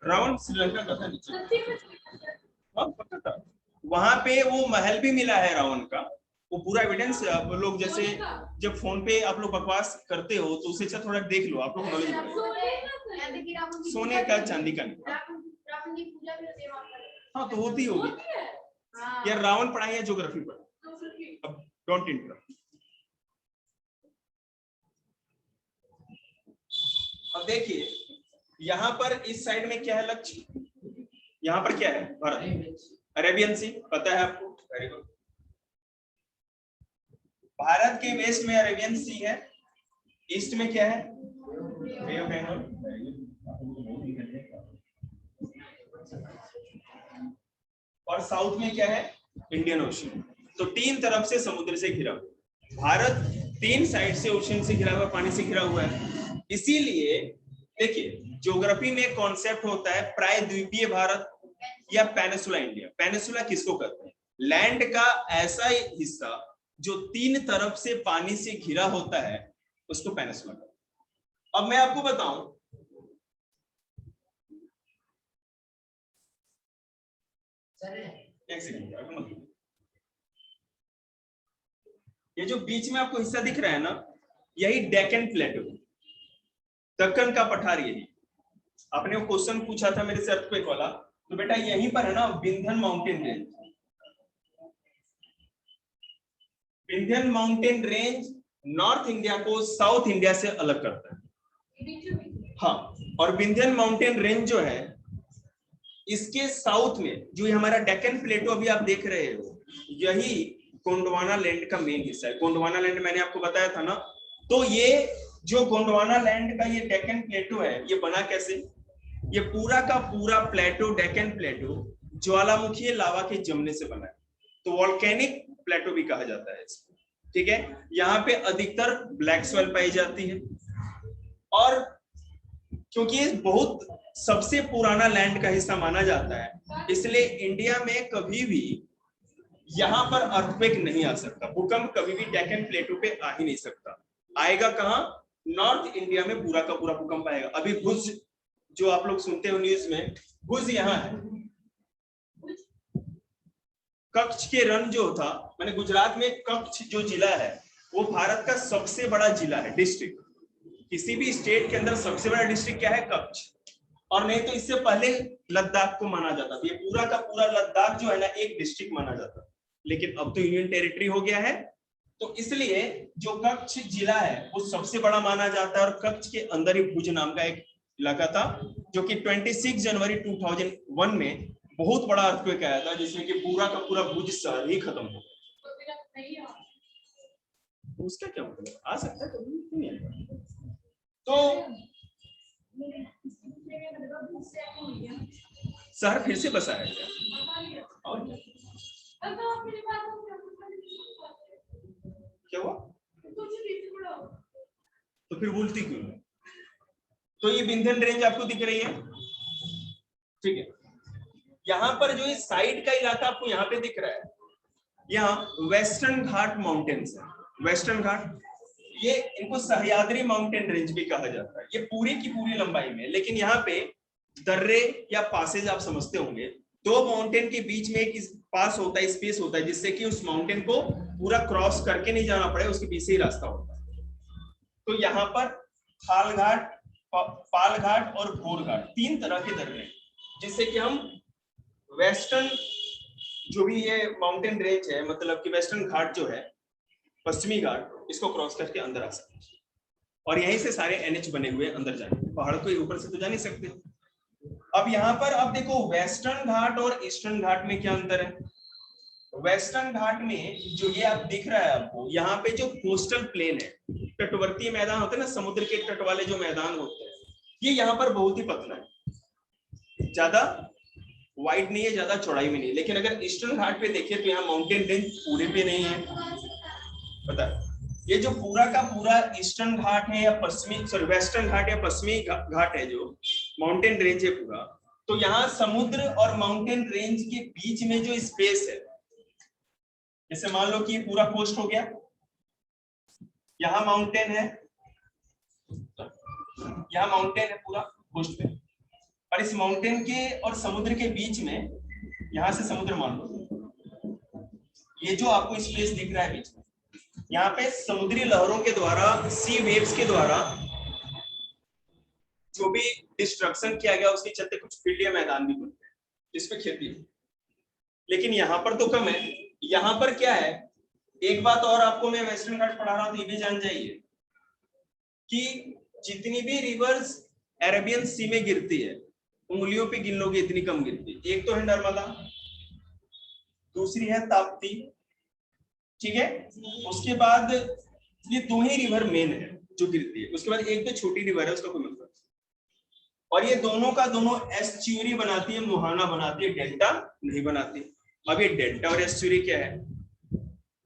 रावण श्रीलंका का था नीचे, हाँ पता था। वहां पे वो महल भी मिला है रावण का, वो पूरा एविडेंस आप लोग जैसे जब फोन पे आप लोग बकवास करते हो तो उसे अच्छा थोड़ा देख लो, आप लोग नॉलेज बढ़ेगा। सोने का चांदी का नहीं। हाँ तो होती होगी यार, रावण पढ़ाई है ज्योग्राफी पर, अब डोंट इंटरप्ट। अब देखिए यहाँ पर इस साइड में क्या है लक्ष्य, यहाँ पर क्या है भारत, अरेबियन सी पता है आपको, वेरी गुड। भारत के वेस्ट में अरेबियन सी है, ईस्ट में क्या है बे ऑफ बंगाल, और साउथ में क्या है इंडियन ओशन। तो 3 तरफ से समुद्र से घिरा हुआ भारत, 3 साइड से ओशन से घिरा हुआ, पानी से घिरा हुआ है। इसीलिए देखिए ज्योग्राफी में कॉन्सेप्ट होता है प्रायद्वीपीय भारत या पेनिसुला इंडिया। पेनिसुला किसको कहते हैं? लैंड का ऐसा हिस्सा जो 3 तरफ से पानी से घिरा होता है उसको पेनिसुला कहते हैं। अब मैं आपको बताऊं, एक सेकंड, ये जो बीच में आपको हिस्सा दिख रहा है ना, यही डेक्कन प्लेटो, दक्कन का पठार। यही आपने वो क्वेश्चन पूछा था मेरे से अर्थक्वेक वाला, तो बेटा यहीं पर है ना Vindhyan mountain range. Vindhyan mountain range north India को साउथ इंडिया से अलग करता है। हाँ, और विंध्यन माउंटेन रेंज जो है इसके साउथ में जो ये हमारा डेक्कन प्लेटो अभी आप देख रहे हो, यही गोंडवाना लैंड का मेन हिस्सा है। गोंडवाना लैंड मैंने आपको बताया था ना, तो ये जो गोंडवाना लैंड का ये डेक्कन प्लेटो है ये बना कैसे? ये पूरा का पूरा प्लेटो, डेक्कन प्लेटो ज्वालामुखी लावा के जमने से बना है, तो वॉल्केनिक प्लेटो भी कहा जाता है इसको। ठीक है, यहाँ पे अधिकतर ब्लैक सॉइल पाई जाती है, और क्योंकि ये बहुत सबसे पुराना लैंड का हिस्सा माना जाता है, इसलिए इंडिया में कभी भी यहाँ पर अर्थक्वेक नहीं आ सकता, भूकंप कभी भी डेक्कन प्लेटो पे आ ही नहीं सकता। आएगा कहाँ? नॉर्थ इंडिया में पूरा का पूरा भूकंप आएगा। अभी भुज जो आप लोग सुनते हो न्यूज में, भुज यहाँ है। कच्छ के रण जो था, मैंने गुजरात में कच्छ जो जिला है वो भारत का सबसे बड़ा जिला है, डिस्ट्रिक्ट। किसी भी स्टेट के अंदर सबसे बड़ा डिस्ट्रिक्ट क्या है? कच्छ। और नहीं तो इससे पहले लद्दाख को माना जाता था। ये पूरा का पूरा लद्दाख जो है ना एक डिस्ट्रिक्ट माना जाता, लेकिन अब तो यूनियन टेरिटरी हो गया है, तो इसलिए जो कच्छ जिला है वो सबसे बड़ा माना जाता है। और कच्छ के अंदर ही भुज नाम का एक इलाका था, जो कि 26 जनवरी 2001 में बहुत बड़ा अर्थक्वेक आया था, जिसमें कि पूरा का पूरा भुज शहर ही खत्म हो गया। उसका क्या मतलब? आ सकता है कभी, क्यों नहीं आएगा? तो शहर फिर से बसाया गया। और क्या हुआ? तो फिर बोलती क्यों? तो ये विंध्यन रेंज आपको दिख रही है, ठीक है। यहाँ पर जो ये साइड का इलाका आपको यहाँ पे दिख रहा है, यहाँ वेस्टर्न घाट माउंटेन्स है। वेस्टर्न घाट, ये इनको सह्याद्री माउंटेन रेंज भी कहा जाता है। ये पूरी की पूरी लंबाई में, लेकिन यहाँ पे दर्रे या पासेज आप समझते होंगे, दो माउंटेन के बीच में एक पास होता है, स्पेस होता है, जिससे कि उस माउंटेन को पूरा क्रॉस करके नहीं जाना पड़े, उसके बीच से ही रास्ता होता है। तो यहाँ पर खाल घाट, पाल घाट और घोर घाट, तीन तरह के दर्रे हैं, जिससे कि हम वेस्टर्न जो भी ये माउंटेन रेंज है, मतलब कि वेस्टर्न घाट जो है, पश्चिमी घाट, इसको क्रॉस करके अंदर आ सकते हैं। और यहीं से सारे एनएच बने हुए अंदर जाने, पहाड़ को ऊपर से तो जा नहीं सकते। अब यहाँ पर अब देखो, वेस्टर्न घाट और ईस्टर्न घाट में क्या अंतर है? वेस्टर्न घाट में जो ये आप दिख रहा है आपको, यहाँ पे जो कोस्टल प्लेन है, तटवर्तीय मैदान होते हैं ना, समुद्र के तट वाले जो मैदान होते हैं, ये यहाँ पर बहुत ही पतला है, ज्यादा वाइड नहीं है, ज्यादा चौड़ाई में नहीं। लेकिन अगर ईस्टर्न घाट पे देखिए तो यहाँ माउंटेन रेंज पूरे पे नहीं है, पता है। ये जो पूरा का पूरा ईस्टर्न घाट है या पश्चिमी, सॉरी वेस्टर्न घाट या पश्चिमी घाट है, जो माउंटेन रेंज है पूरा, तो यहाँ समुद्र और माउंटेन रेंज के बीच में जो स्पेस है, जैसे मान लो कि ये पूरा कोस्ट हो गया, यहाँ माउंटेन है, यहाँ माउंटेन है पूरा कोस्ट पे, और इस माउंटेन के और समुद्र के बीच में, यहाँ से समुद्र मान लो, ये जो आपको स्पेस दिख रहा है बीच में, यहाँ पे समुद्री लहरों के द्वारा, सी वेव्स के द्वारा जो भी डिस्ट्रक्शन किया गया, उसके चलते कुछ फील्ड या मैदान भी बनते हैं जिसपे खेती है। लेकिन यहाँ पर तो कम है। यहाँ पर क्या है, एक बात और आपको मैं वेस्टर्न घाट पढ़ा रहा हूं तो ये भी जान जाइए कि जितनी भी रिवर्स अरेबियन सी में गिरती है, उंगलियों पे गिन लोगे इतनी कम गिरती है। एक तो है नर्मदा, दूसरी है ताप्ती, ठीक है। उसके बाद ये दो ही रिवर मेन है जो गिरती है, उसके बाद एक तो छोटी रिवर है, उसका कोई मतलब, और ये दोनों का दोनों एस्च्यूरी बनाती है, मुहाना बनाती है, डेल्टा नहीं बनाती। अब ये डेल्टा और एस्च्यूरी क्या है?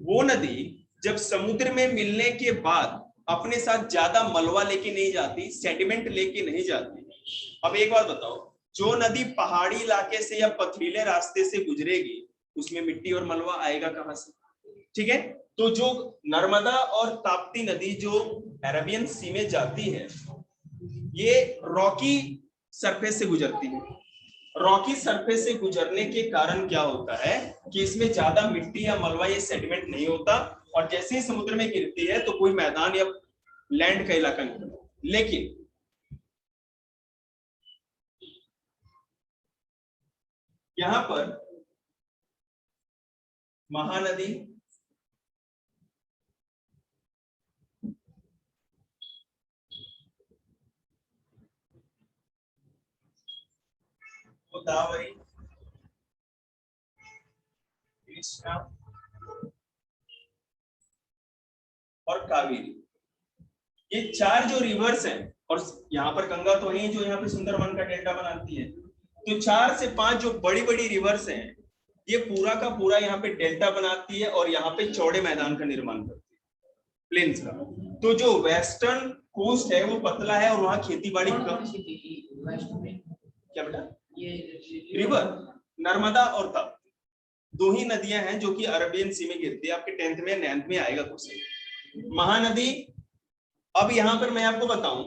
वो नदी जब समुद्र में मिलने के बाद अपने साथ ज्यादा मलबा लेके नहीं जाती, सेडिमेंट लेके नहीं जाती। अब एक बात बताओ, जो नदी पहाड़ी इलाके से या पथरीले रास्ते से गुजरेगी, उसमें मिट्टी और मलबा आएगा कहां से? ठीक है। तो जो नर्मदा और ताप्ती नदी जो अरेबियन सी में जाती है, ये रॉकी सरफेस से गुजरती है। रॉकी सरफेस से गुजरने के कारण क्या होता है कि इसमें ज्यादा मिट्टी या मलबा, ये सेडिमेंट नहीं होता, और जैसे ही समुद्र में गिरती है तो कोई मैदान या लैंड का इलाका नहीं होता। लेकिन यहां पर महानदी, गोदावरी, कृष्णा और कावेरी, ये चार जो रिवर्स हैं, और यहाँ पर गंगा तो है जो यहाँ पे सुंदरवन का डेल्टा बनाती है। तो 4 से 5 जो बड़ी बड़ी रिवर्स हैं ये पूरा का पूरा यहाँ पे डेल्टा बनाती है और यहाँ पे चौड़े मैदान का निर्माण करती है, प्लेन्स का। तो जो वेस्टर्न कोस्ट है वो पतला है और वहाँ खेती बाड़ी कम। क्या बेटा? ये रिवर नर्मदा और ताप्ती 2 ही नदियां हैं जो कि अरबियन सी में गिरती है। आपके 10th में 9th में आएगा क्वेश्चन। महानदी, अब यहां पर मैं आपको बताऊं,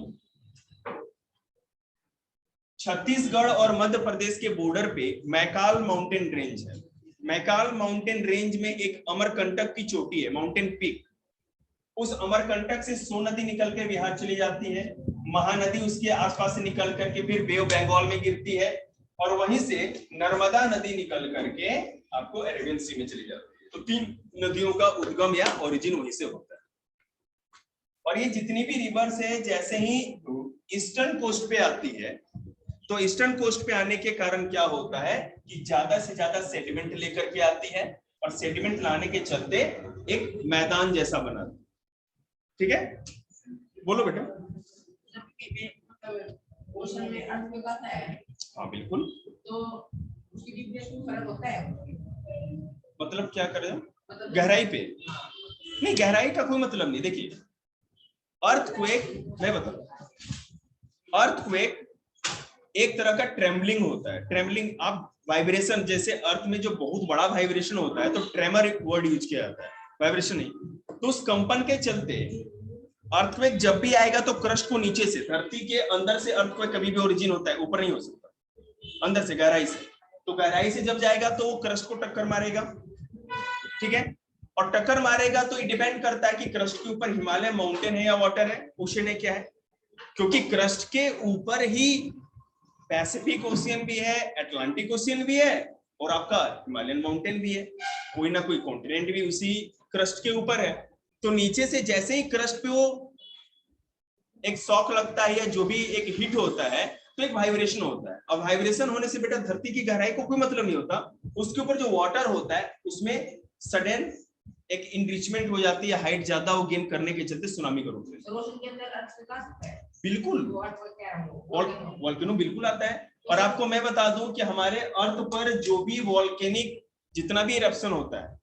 छत्तीसगढ़ और मध्य प्रदेश के बॉर्डर पे मैकाल माउंटेन रेंज है। मैकाल माउंटेन रेंज में एक अमरकंटक की चोटी है, माउंटेन पीक। उस अमरकंटक से सोन नदी निकल के बिहार चली जाती है, महानदी उसके आसपास से निकल करके फिर बे ऑफ बंगाल में गिरती है और वहीं से नर्मदा नदी निकल करके आपको अरेबियन सी में चली जाती है। तो 3 नदियों का उद्गम या ओरिजिन वहीं से होता है। और ये जितनी भी रिवर्स है जैसे ही ईस्टर्न कोस्ट पे आती है तो ईस्टर्न कोस्ट पे आने के कारण क्या होता है कि ज्यादा से ज्यादा सेडिमेंट लेकर के आती है और सेडिमेंट लाने के चलते एक मैदान जैसा बनाती है। ठीक है, बोलो बेटा। ओशन में अर्थक्वेक आता है। हाँ बिल्कुल। तो उसकी डीपनेस में फर्क होता है। मतलब क्या कर रहे हो? मतलब गहराई पे? नहीं, गहराई का कोई मतलब नहीं। देखिए अर्थक्वेक, मैं बताऊं, अर्थक्वेक एक तरह का ट्रेम्बलिंग होता है। ट्रेम्बलिंग, आप वाइब्रेशन, जैसे अर्थ में जो बहुत बड़ा वाइब्रेशन होता है तो ट्रेमर वर्ड यूज किया जाता है, वाइब्रेशन नहीं। तो उस कंपन के चलते अर्थक्वेक जब भी आएगा तो क्रस्ट को नीचे से, धरती के अंदर से अर्थक्वेक कभी भी ओरिजिन होता है, ऊपर नहीं हो सकता, अंदर से, गहराई से। तो गहराई से जब जाएगा तो वो क्रस्ट को टक्कर मारेगा। ठीक है, और टक्कर मारेगा तो ये डिपेंड करता है कि क्रस्ट के ऊपर हिमालय माउंटेन है या वाटर है, ओशन है, क्या है। क्योंकि क्रस्ट के ऊपर ही पैसिफिक ओशियन भी है, अटलांटिक ओशियन भी है और आपका हिमालयन माउंटेन भी है, कोई ना कोई कॉन्टिनेंट भी उसी क्रस्ट के ऊपर है। तो नीचे से जैसे ही क्रस्ट पे वो एक शॉक लगता है या जो भी एक हिट होता है तो एक वाइब्रेशन होता है। अब वाइब्रेशन होने से बेटा धरती की गहराई को कोई मतलब नहीं होता, उसके ऊपर जो वाटर होता है उसमें सडन एक इनरिचमेंट हो जाती है, हाइट ज्यादा हो गेन करने के चलते सुनामी का रूप लेता है। ओशन के अंदर अर्थक्वेक आ सकता है। बिल्कुल, वॉल्केनो बिल्कुल आता है। और आपको मैं बता दूं कि हमारे अर्थ पर जो भी वॉल्केनिक जितना भी इरप्शन होता है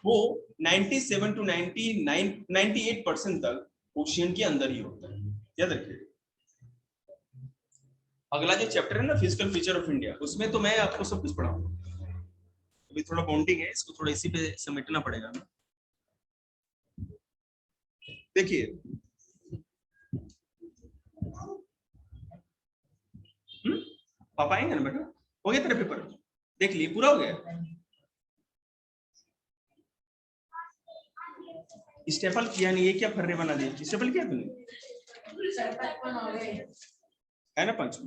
वो 97 to 98% तक ओशियन के अंदर ही होता है, याद रखिए। अगला जो चैप्टर है ना, फिजिकल फीचर ऑफ इंडिया, उसमें तो मैं आपको सब कुछ पढ़ाऊंगा। अभी थोड़ा बॉन्डिंग है, इसको थोड़ा इसी पे समेटना पड़ेगा ना। देखिए पापा आएंगे ना बेटा? हो गया तेरा पेपर? देख लिए, पूरा हो गया? स्टेपल किया नहीं, ये क्या फर्रे बना दिया? स्टेपल किया तूने? है ना 5?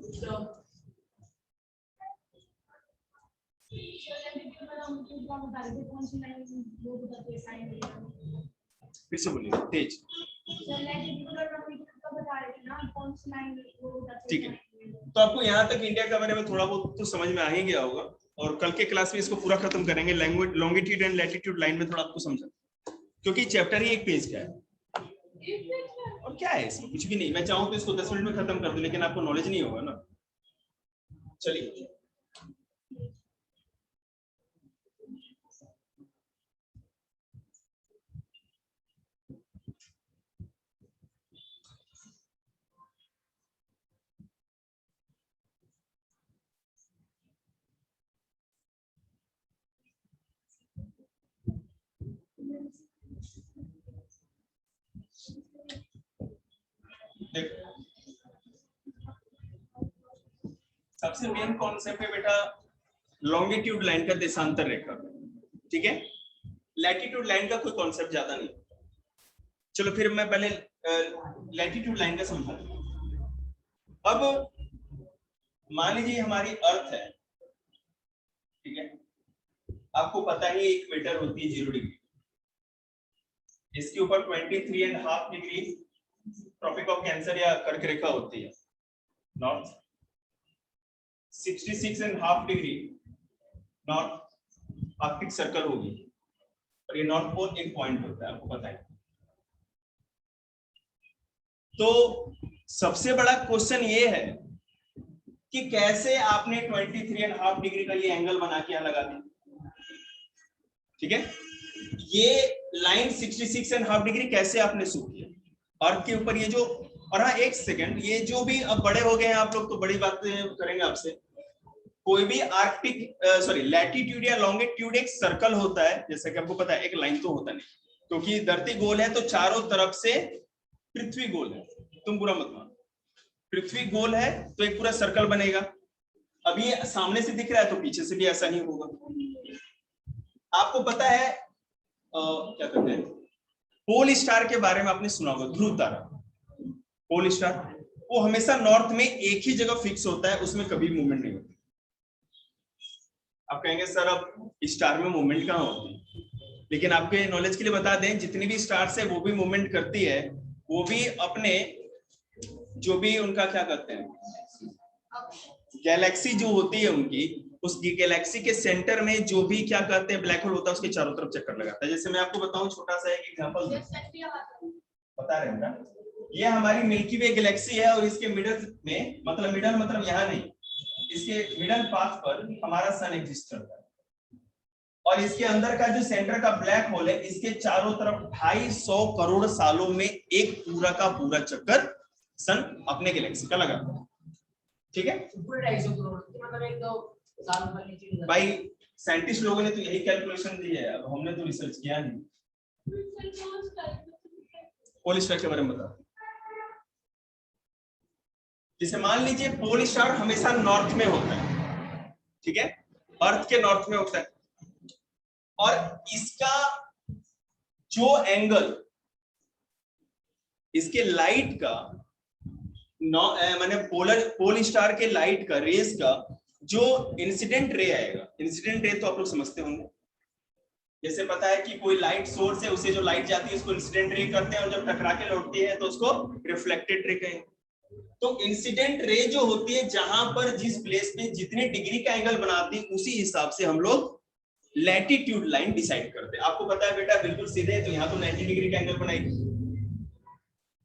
फिर से बोलिए तेज। ठीक है, तो आपको यहाँ तक इंडिया के बारे में थोड़ा बहुत तो समझ में आ ही गया होगा और कल के क्लास में इसको पूरा खत्म करेंगे। Language longitude and latitude line में थोड़ा आपको समझा, क्योंकि चैप्टर ही एक पेज का है और क्या है इसमें, कुछ भी नहीं। मैं चाहूँ तो इसको 10 मिनट में खत्म कर दूं, लेकिन आपको नॉलेज नहीं होगा ना। चलिए सबसे मेन कॉन्सेप्ट है बेटा लॉन्गिट्यूड लाइन का देशांतर रेखा, ठीक है। लैटिट्यूड लाइन का कोई कॉन्सेप्ट ज्यादा नहीं। चलो फिर मैं पहले लैटिट्यूड लाइन का समझा दूं। अब मान लीजिए हमारी अर्थ है, ठीक है, आपको पता ही इक्वेटर होती है 0 डिग्री, इसके ऊपर 23.5 डिग्री ट्रॉपिक ऑफ कैंसर या कर्क रेखा होती है, north 66.5 degree north Arctic circle होगी और ये नॉर्थ पोल एक पॉइंट होता है, आपको पता है। तो सबसे बड़ा क्वेश्चन ये है कि कैसे आपने 23.5 डिग्री का ये एंगल बना के लगा दिया। ठीक है, ये लाइन 66.5 डिग्री कैसे आपने शो किया अर्थ के ऊपर। ये जो, और हाँ एक सेकंड, ये जो भी अब बड़े हो गए हैं आप लोग तो बड़ी बातें करेंगे आपसे। कोई भी आर्कटिक लैटिट्यूड या लॉन्गिट्यूड एक सर्कल होता है, जैसा कि आपको पता है, एक लाइन तो होता नहीं, क्योंकि धरती गोल है तो चारों तरफ से पृथ्वी गोल है। तुम बुरा मत मानो, पृथ्वी गोल है तो एक पूरा सर्कल बनेगा। अभी सामने से दिख रहा है तो पीछे से भी ऐसा ही होगा। आपको पता है क्या कहते हैं, पोल स्टार के बारे में आपने सुना होगा, ध्रुव तारा, पोल स्टार, वो हमेशा नॉर्थ में एक ही जगह फिक्स होता है, उसमें कभी मूवमेंट नहीं होती। आप कहेंगे सर अब स्टार में मूवमेंट कहाँ होती है, लेकिन आपके नॉलेज के लिए बता दें, जितनी भी स्टार्स है वो भी मूवमेंट करती है, वो भी अपने जो भी उनका क्या कहते हैं गैलेक्सी जो होती है उनकी, उस गैलेक्सी के सेंटर में जो भी क्या कहते हैं ब्लैक होल होता है, उसके चारों तरफ चक्कर लगाता है। जैसे मैं आपको बताऊं छोटा सा एक एग्जांपल, बता रहे हैं ना, ये हमारी मिल्की वे गैलेक्सी है और इसके मिडल में, मतलब यहाँ नहीं, इसके मिडल पाथ पर हमारा सन एग्जिस्ट करता है, और इसके अंदर का जो सेंटर का ब्लैक होल है, इसके चारों तरफ 250 करोड़ सालों में एक पूरा का पूरा चक्कर सन अपने गैलेक्सी का लगाता है। ठीक है, पूरे 250 करोड़ मतलब एक दो साल ऊपर नीचे भाई साइंटिस्ट लोगों ने तो यही कैलकुलेशन दी है, अब हमने तो रिसर्च किया नहीं। पोल स्टार के बारे में बता, जैसे मान लीजिए पोल स्टार हमेशा नॉर्थ में होता है, ठीक है, अर्थ के नॉर्थ में होता है, और इसका जो एंगल इसके लाइट का माने पोल स्टार के लाइट का, रेस का जो इंसिडेंट रे आएगा, इंसिडेंट रे तो आप लोग समझते होंगे, जैसे पता है कि कोई लाइट सोर्स है, उसे जो लाइट जाती है उसको इंसिडेंट रे कहते हैं, और जब टकरा के लौटती है तो उसको रिफ्लेक्टेड रे कहेंगे। तो इंसिडेंट रे जो होती है, जहां पर जिस प्लेस पे जितने डिग्री का एंगल बनाती है, उसी हिसाब से हम लोग लैटिट्यूड लाइन डिसाइड करते हैं। आपको पता है बेटा बिल्कुल सीधे, तो यहाँ तो 90 डिग्री का एंगल बनाएगी।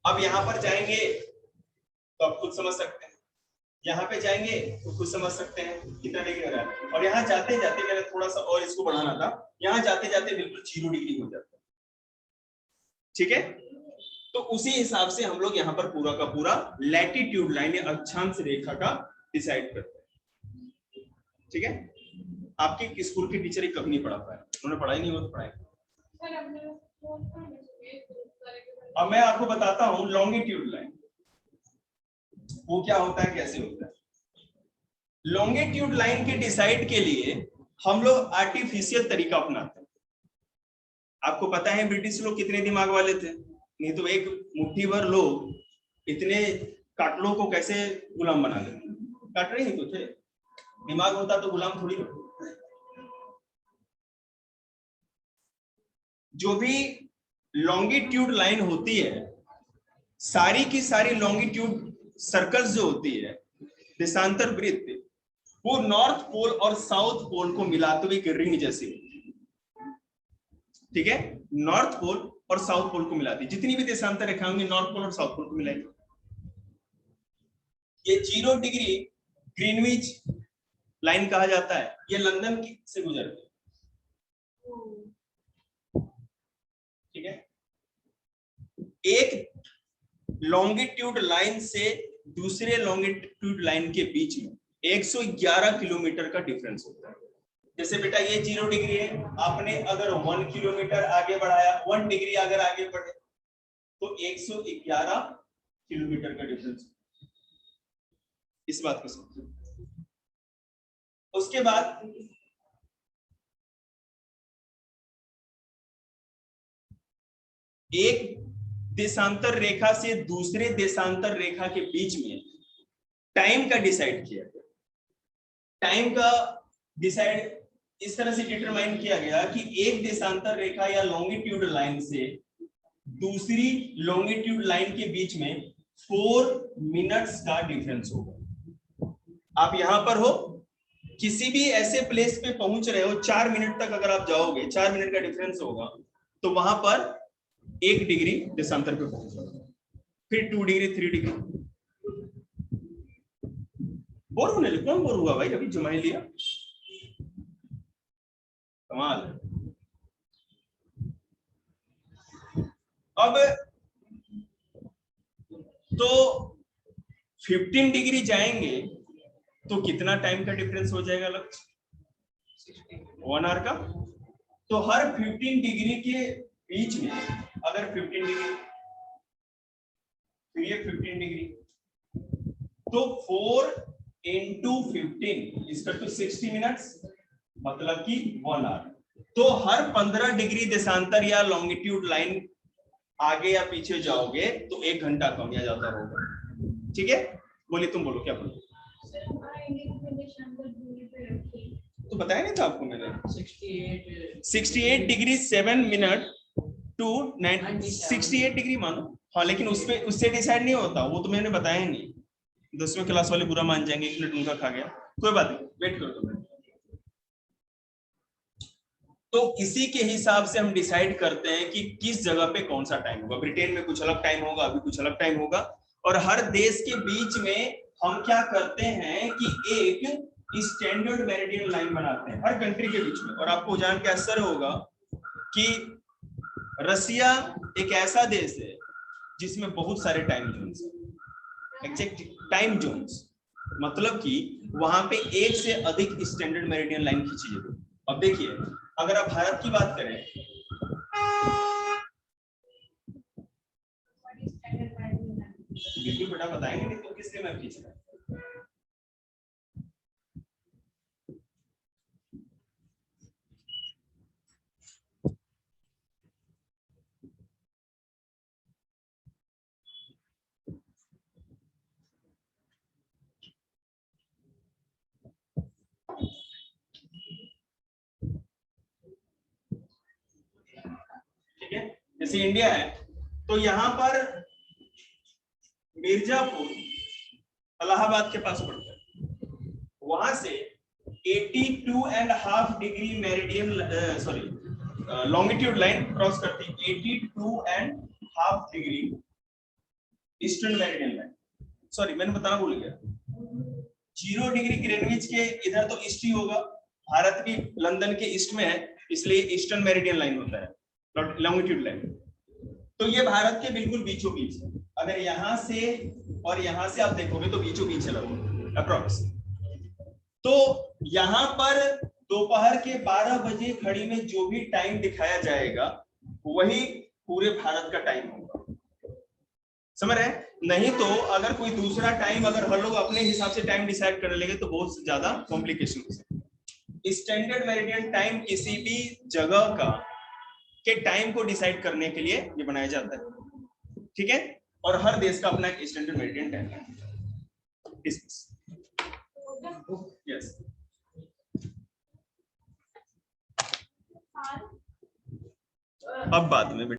अब यहाँ पर जाएंगे तो आप खुद समझ सकते हैं, यहाँ पे जाएंगे तो खुद समझ सकते हैं कितना डिग्री हो रहा है, और यहाँ जाते जाते मैंने थोड़ा सा और इसको बढ़ाना था, यहाँ जाते जाते बिल्कुल 0 डिग्री हो जाता है। ठीक है, तो उसी हिसाब से हम लोग यहाँ पर पूरा का पूरा लैटिट्यूड लाइन या अक्षांश रेखा का डिसाइड करते हैं। ठीक है, आपके स्कूल के टीचर कभी नहीं पढ़ा पाए, उन्होंने पढ़ाई नहीं हो तो पढ़ाई। अब मैं आपको बताता हूं लॉन्गिट्यूड लाइन वो क्या होता है, कैसे होता है। लॉन्गिट्यूड लाइन के डिसाइड के लिए हम लोग आर्टिफिशियल तरीका अपनाते हैं। आपको पता है ब्रिटिश लोग कितने दिमाग वाले थे, नहीं तो एक मुट्ठी भर लोग इतने काटलों को कैसे गुलाम बना लेते, काट रहे ही तो थे, दिमाग होता तो गुलाम थोड़ी होता। जो भी लॉन्गिट्यूड लाइन होती है, सारी की सारी लॉन्गिट्यूड सर्कल्स जो होती है, देशांतर वृत्त, वो नॉर्थ पोल और साउथ पोल को मिलाते हुए एक रिंग जैसी होती है। ठीक है, नॉर्थ पोल और साउथ पोल को मिलाती है, जितनी भी देशांतर रेखा होंगी नॉर्थ पोल और साउथ पोल को मिलाएगी। ये 0 डिग्री ग्रीनविच लाइन कहा जाता है, ये लंदन से गुजरती है। ठीक है, एक लॉन्गिट्यूड लाइन से दूसरे लॉन्गिट्यूड लाइन के बीच में 111 किलोमीटर का डिफरेंस होता है। जैसे बेटा ये 0 डिग्री है, आपने अगर 1 किलोमीटर आगे बढ़ाया, 1 डिग्री अगर आगे बढ़े तो 111 किलोमीटर का डिफरेंस। इस बात को समझो। उसके बाद एक देशांतर रेखा से दूसरे देशांतर रेखा के बीच में टाइम का डिसाइड किया गया। टाइम का डिसाइड इस तरह से डिटरमाइन किया गया कि एक देशांतर रेखा या लॉन्गिट्यूड लाइन से दूसरी लॉन्गिट्यूड लाइन के बीच में 4 मिनट्स का डिफरेंस होगा। आप यहां पर हो, किसी भी ऐसे प्लेस पे पहुंच रहे हो, 4 मिनट तक अगर आप जाओगे, 4 मिनट का डिफरेंस होगा, तो वहां पर 1 डिग्री देशांतर पे पहुंच जाओगे, फिर 2 डिग्री, 3 डिग्री, बोर होने लगे, कौन बोर हुआ भाई, अभी जमा ही लिया, कमाल है। अब तो 15 डिग्री जाएंगे तो कितना टाइम का डिफरेंस हो जाएगा अलग, 1 आवर का। तो हर 15 डिग्री के बीच में अगर 15 डिग्री, तो ये 15 डिग्री, तो 4 into 15 इसका तो 60 मिनट्स, मतलब कि 1 आवर। तो हर 15 डिग्री देशांतर या लॉन्गिट्यूड लाइन आगे या पीछे जाओगे तो 1 घंटा कम या ज्यादा होगा। ठीक है, बोलिए, तुम बोलो क्या बोलो। सर हमारा इंडिया को देशांतर दूरी पे रखिए। तो बताया नहीं था आपको मैंने, 68 डिग्री 7 मिनट टू 68 डिग्री मानो। हाँ, लेकिन उससे डिसाइड नहीं होता, वो तो मैंने बताया ही नहीं, 10वीं क्लास वाले बुरा मान जाएंगे, 1 मिनट उनका खा गया, कोई बात नहीं, वेट करो तुम। तो इसी के हिसाब से हम डिसाइड करते हैं कि किस जगह पे कौन सा टाइम होगा। ब्रिटेन में कुछ अलग टाइम होगा, अभी कुछ अलग टाइम होगा, और हर देश के बीच में हम क्या करते हैं कि एक स्टैंडर्ड मेरिडियन लाइन बनाते हैं हर कंट्री के बीच में। और आपको जान के आश्चर्य होगा कि रसिया एक ऐसा देश है जिसमें बहुत सारे टाइम जोन्स हैं, एग्जैक्ट टाइम जोन्स, मतलब कि वहां पे एक से अधिक स्टैंडर्ड मेरिडियन लाइन खींची जाती है। अब देखिए, अगर आप भारत की बात करें, बिल्कुल बेटा बताएंगे, नहीं तो किसके मैं खींच रहा हूं। ठीक है, जैसे इंडिया है तो यहां पर मिर्जापुर इलाहाबाद के पास पड़ता है, वहां से 82.5 degree meridian, sorry longitude line cross करती है, 82.5 degree eastern meridian line. Sorry मैंने बताना भूल गया, 0 डिग्री ग्रीनविच के इधर तो ईस्ट ही होगा, भारत भी लंदन के ईस्ट में है, इसलिए ईस्टर्न मेरिडियन लाइन होता है लॉन्गिट्यूड लाइन। तो ये भारत के बिल्कुल बीचों बीच है। अगर यहां से और यहां से आप देखोगे तो बीचों बीच है लगभग अप्रॉक्स। तो यहां पर दोपहर के 12 बजे घड़ी में जो भी टाइम दिखाया जाएगा वही पूरे भारत का टाइम होगा, समझ रहे हैं? नहीं तो अगर कोई दूसरा टाइम, अगर हर लोग अपने हिसाब से टाइम डिसाइड कर लेंगे तो बहुत ज्यादा कॉम्प्लिकेशन हो सकता है। स्टैंडर्ड मेरिडियन टाइम किसी भी जगह का के टाइम को डिसाइड करने के लिए ये बनाया जाता है, ठीक है? और हर देश का अपना एक स्टैंडर्ड मेरिडियन टाइम है। यस, अब बाद में